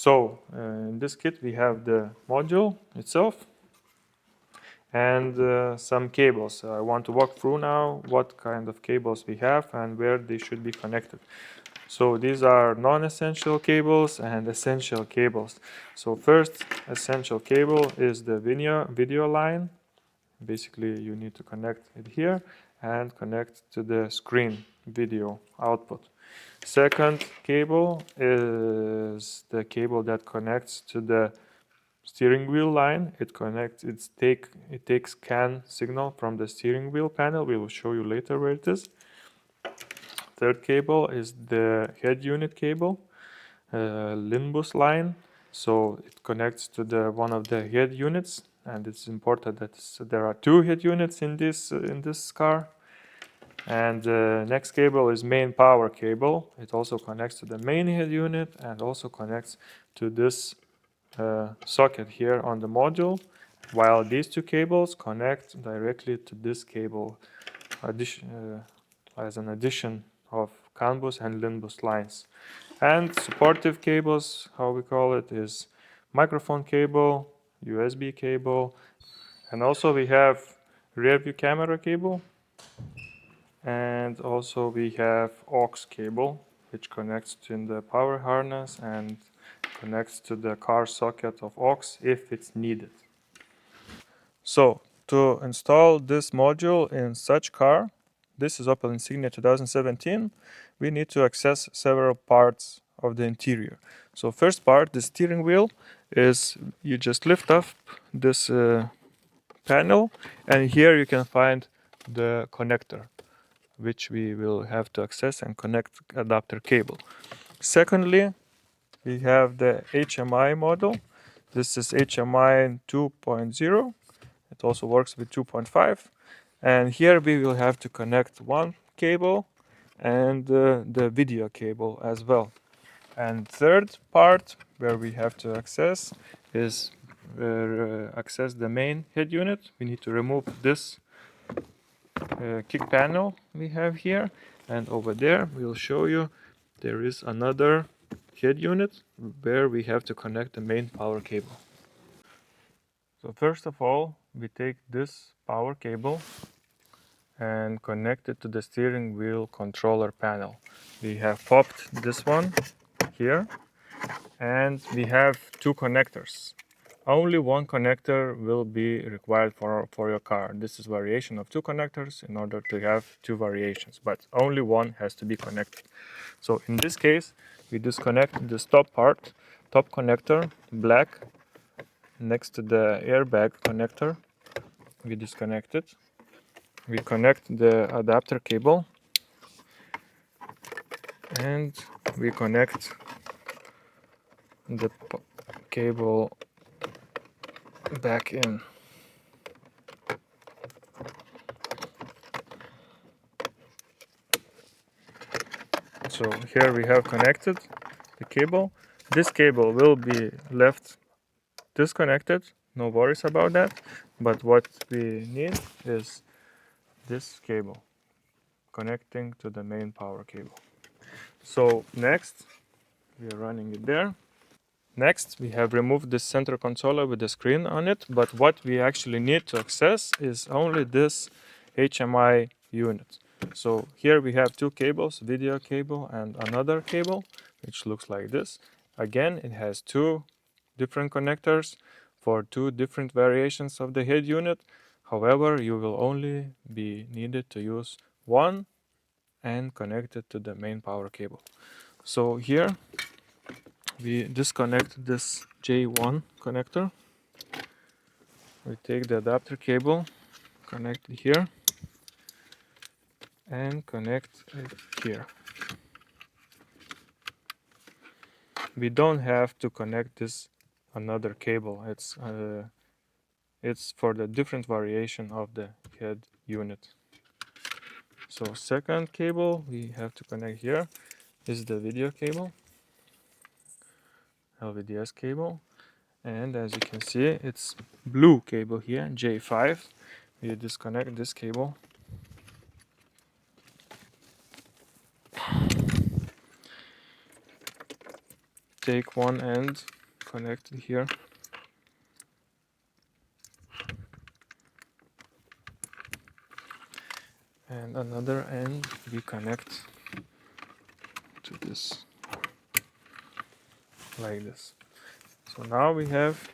So in this kit we have the module itself and some cables. I want to walk through now what kind of cables we have and where they should be connected. So these are non-essential cables and essential cables. So first essential cable is the video line. Basically you need to connect it here and connect to the screen video output. Second cable is the cable that connects to the steering wheel line. It takes CAN signal from the steering wheel panel. We will show you later where it is. Third cable is the head unit cable, Limbus line. So it connects to one of the head units, and it's important that there are two head units in this car. And the next cable is main power cable. It also connects to the main head unit and also connects to this socket here on the module, while these two cables connect directly to this cable as an addition of CAN bus and LIN bus lines. And supportive cables, how we call it, is microphone cable, USB cable, and also we have rear view camera cable, and also we have aux cable, which connects to the power harness and connects to the car socket of aux if it's needed. So to install this module in such car, this is Opel Insignia 2017, we need to access several parts of the interior. So first part, the steering wheel, is you just lift up this panel, and here you can find the connector, which we will have to access and connect adapter cable. Secondly, we have the HMI model. This is HMI 2.0. It also works with 2.5. And here we will have to connect one cable and the video cable as well. And third part where we have to access is access the main head unit. We need to remove this kick panel we have here, and over there we'll show you there is another head unit where we have to connect the main power cable. So first of all, we take this power cable and connect it to the steering wheel controller panel. We have popped this one here, and we have two connectors. Only one connector will be required for your car. This is variation of two connectors in order to have two variations, but only one has to be connected. So in this case, we disconnect this top part, top connector, black, next to the airbag connector. We disconnect it. We connect the adapter cable, and we connect the cable back in. So here we have connected the cable. This cable will be left disconnected, no worries about that, but what we need is this cable connecting to the main power cable. So next, we are running it there. Next, we have removed this center controller with the screen on it, but what we actually need to access is only this HMI unit. So here we have two cables, video cable and another cable, which looks like this. Again, it has two different connectors for two different variations of the head unit. However, you will only be needed to use one and connect it to the main power cable. So here we disconnect this J1 connector. We take the adapter cable, connect it here, and connect it here. We don't have to connect this another cable. It's for the different variation of the head unit. So second cable we have to connect here is the video cable, LVDS cable, and as you can see it's blue cable here, J5. We disconnect this cable. take one end, connect it here. And another end we connect to this, like this. So now we have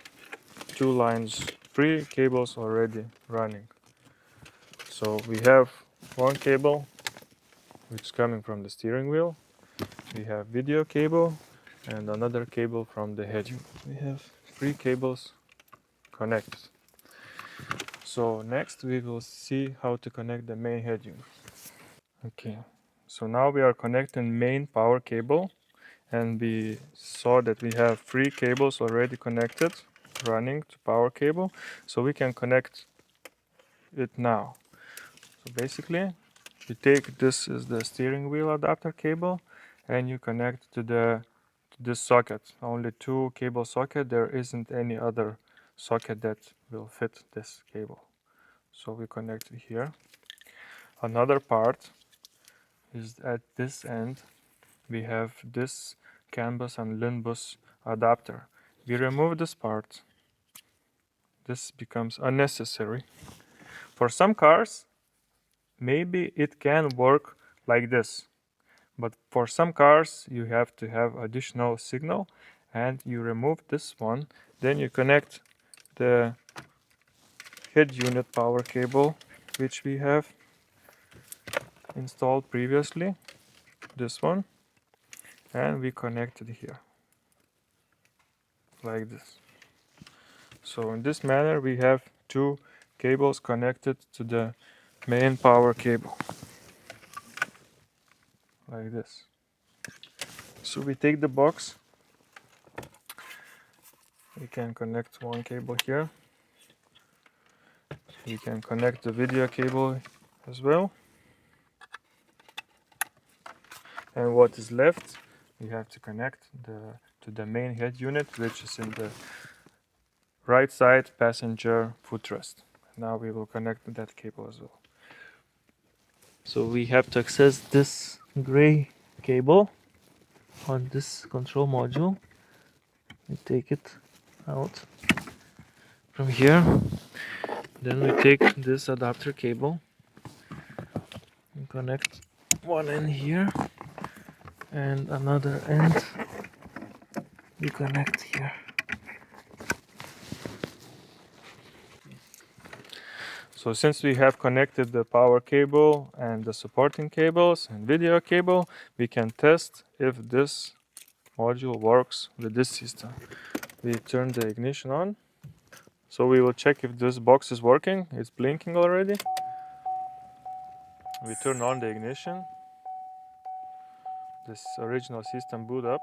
two lines, three cables already running. So we have one cable which is coming from the steering wheel. We have video cable and another cable from the head unit. We have three cables connected. So next we will see how to connect the main head unit. Okay, so now we are connecting main power cable, and we saw that we have three cables already connected running to power cable, so we can connect it now. So basically you take this is the steering wheel adapter cable and you connect to this socket, only two cable socket, there isn't any other socket that will fit this cable, so we connect it here. Another part is at this end we have this CAN bus and LIN bus adapter. We remove this part, this becomes unnecessary. For some cars maybe it can work like this, but for some cars you have to have additional signal, and you remove this one, then you connect the head unit power cable which we have installed previously, this one, and we connect it here like this. So in this manner we have two cables connected to the main power cable like this. So we take the box, we can connect one cable here, we can connect the video cable as well, and what is left we have to connect to the main head unit, which is in the right side passenger footrest. Now we will connect that cable as well. So we have to access this gray cable on this control module. We take it out from here, then we take this adapter cable and connect one end here and another end we connect here. So since we have connected the power cable and the supporting cables and video cable, we can test if this module works with this system. We turn the ignition on. So we will check if this box is working. It's blinking already. We turn on the ignition. This original system boot up.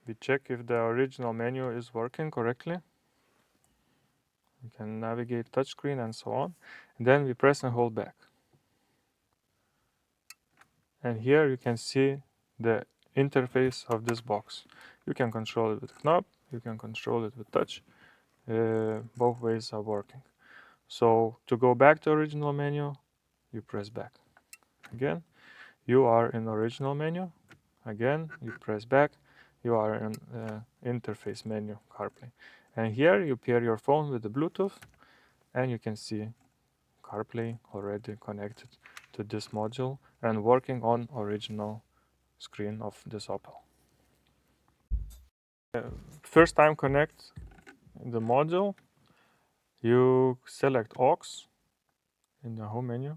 We check if the original menu is working correctly. We can navigate touchscreen and so on. And then we press and hold back. And here you can see the interface of this box. You can control it with a knob, you can control it with touch. Both ways are working. So to go back to original menu, you press back. Again, you are in original menu. Again, you press back, you are in interface menu, CarPlay. And here you pair your phone with the Bluetooth, and you can see CarPlay already connected to this module and working on original screen of this Opel. First time connect the module, you select aux in the home menu,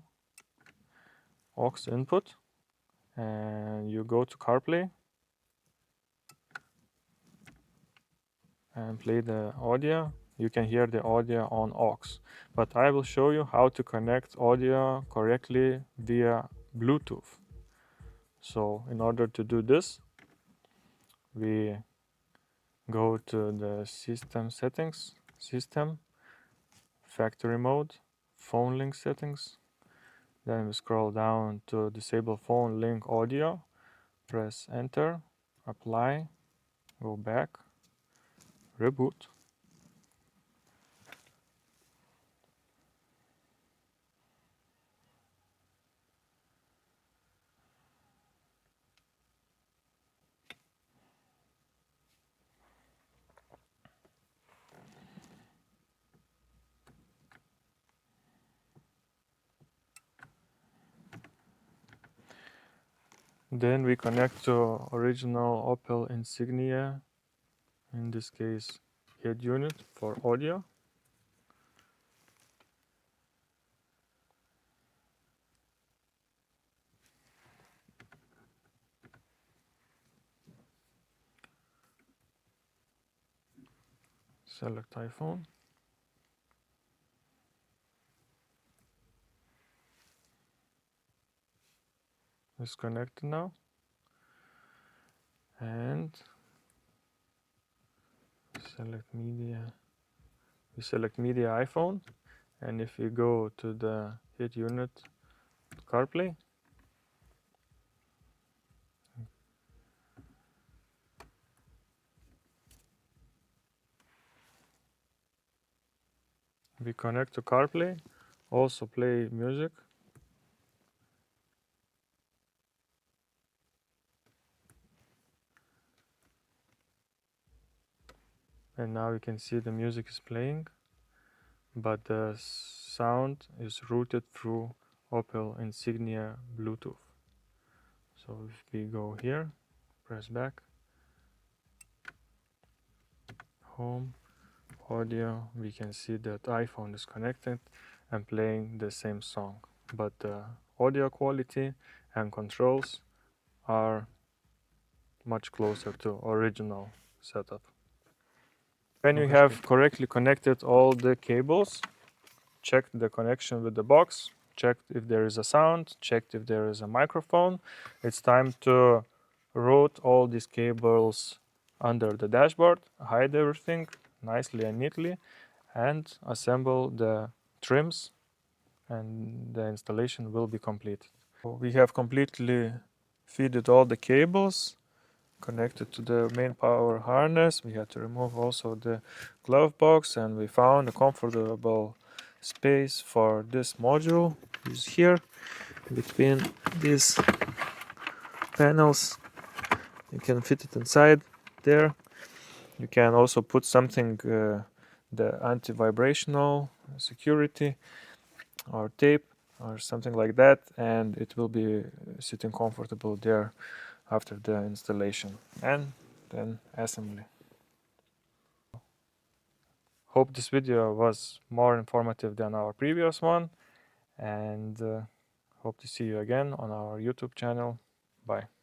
aux input, and you go to CarPlay and play the audio. You can hear the audio on aux, but I will show you how to connect audio correctly via Bluetooth. So in order to do this, we go to the system settings, system, factory mode, phone link settings. Then we scroll down to disable phone link audio, press enter, apply, go back, reboot. Then we connect to original Opel Insignia, in this case head unit for audio. Select iPhone. It's connected now. And select media. We select media iPhone. And if we go to the head unit CarPlay, we connect to CarPlay, also play music. And now you can see the music is playing, but the sound is routed through Opel Insignia Bluetooth. So if we go here, press back, home, audio, we can see that iPhone is connected and playing the same song, but the audio quality and controls are much closer to original setup. When you have correctly connected all the cables, check the connection with the box, check if there is a sound, check if there is a microphone. It's time to route all these cables under the dashboard, hide everything nicely and neatly, and assemble the trims, and the installation will be complete. We have completely fitted all the cables connected to the main power harness. We had to remove also the glove box, and we found a comfortable space for this module is here between these panels. You can fit it inside there. You can also put something, the anti-vibrational security or tape or something like that, and it will be sitting comfortable there after the installation and then assembly. Hope this video was more informative than our previous one, and hope to see you again on our YouTube channel. Bye.